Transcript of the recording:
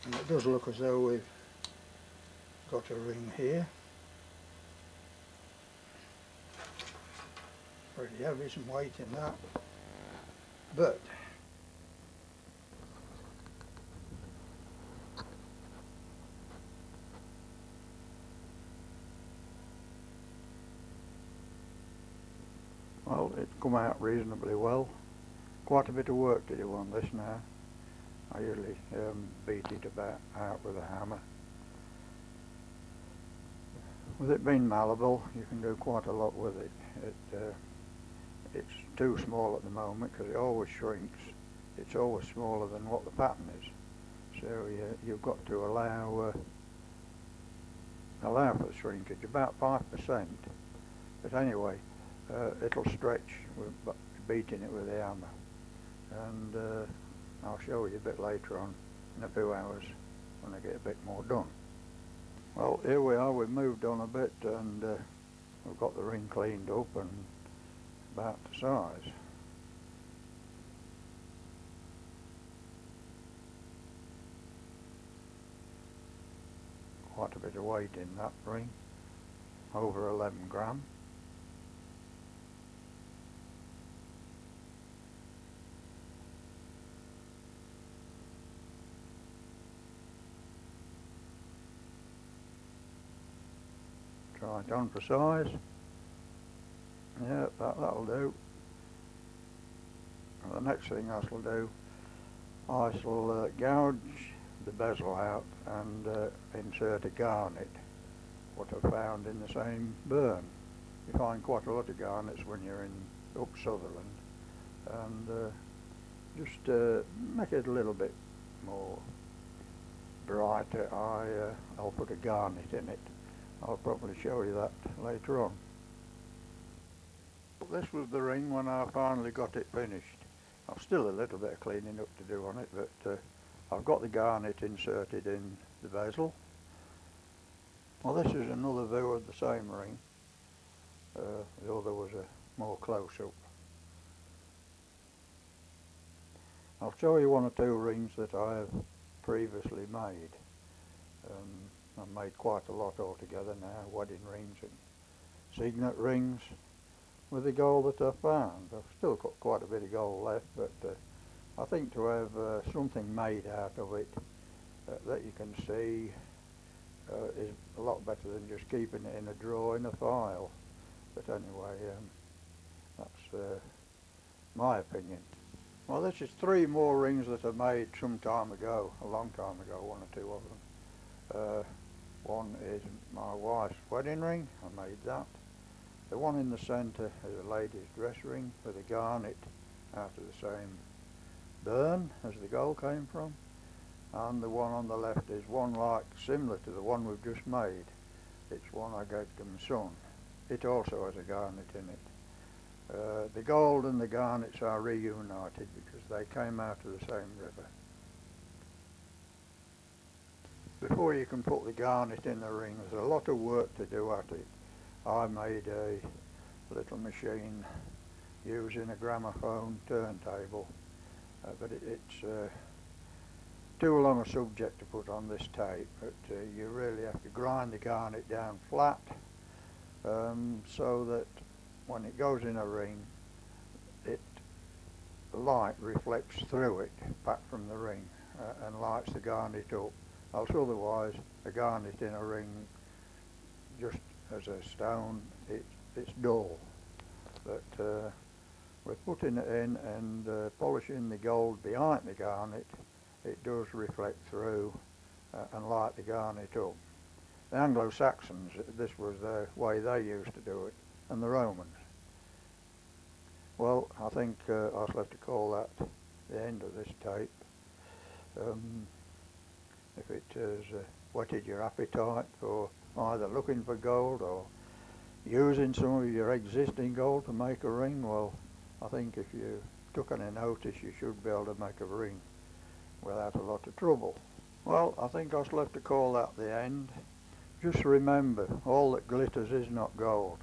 And it does look as though we've got a ring here. Pretty heavy, some weight in that. But well, it's come out reasonably well. Quite a bit of work to do on this now. I usually beat it out with a hammer. With it being malleable, you can do quite a lot with it. It's too small at the moment because it always shrinks. It's always smaller than what the pattern is. So you've got to allow for the shrinkage, about 5%. But anyway, it'll stretch with beating it with the hammer. And I'll show you a bit later on in a few hours when I get a bit more done. Well, here we are, we've moved on a bit and we've got the ring cleaned up and about the size. Quite a bit of weight in that ring, over 11 gram. Try it on for size. Yeah, that'll do. And the next thing I shall do, I shall gouge the bezel out and insert a garnet, what I found in the same burn. You find quite a lot of garnets when you're in up Sutherland, and just make it a little bit more brighter. I'll put a garnet in it. I'll probably show you that later on. This was the ring when I finally got it finished. I've still a little bit of cleaning up to do on it, but I've got the garnet inserted in the bezel. Well, this is another view of the same ring. The other was a more close-up. I'll show you one or two rings that I have previously made. I've made quite a lot altogether now, wedding rings and signet rings with the gold that I found. I've still got quite a bit of gold left, but I think to have something made out of it that you can see is a lot better than just keeping it in a drawer in a file. But anyway, that's my opinion. Well, this is 3 more rings that I made some time ago, a long time ago, 1 or 2 of them. One is my wife's wedding ring, I made that. The one in the centre is a lady's dress ring with a garnet out of the same burn as the gold came from. And the one on the left is one similar to the one we've just made. It's one I gave to my son. It also has a garnet in it. The gold and the garnets are reunited because they came out of the same river. Before you can put the garnet in the ring, there's a lot of work to do at it. I made a little machine using a gramophone turntable, but it's too long a subject to put on this tape. But you really have to grind the garnet down flat so that when it goes in a ring, the light reflects through it back from the ring and lights the garnet up. Else otherwise, a garnet in a ring, just as a stone, it's dull. But with putting it in and polishing the gold behind the garnet, it does reflect through and light the garnet up. The Anglo-Saxons, this was the way they used to do it, and the Romans. Well, I think I'll have to call that the end of this tape. If it has whetted your appetite for either looking for gold or using some of your existing gold to make a ring, well, I think if you took any notice, you should be able to make a ring without a lot of trouble. Well, I think I'll have to call that the end. Just remember, all that glitters is not gold.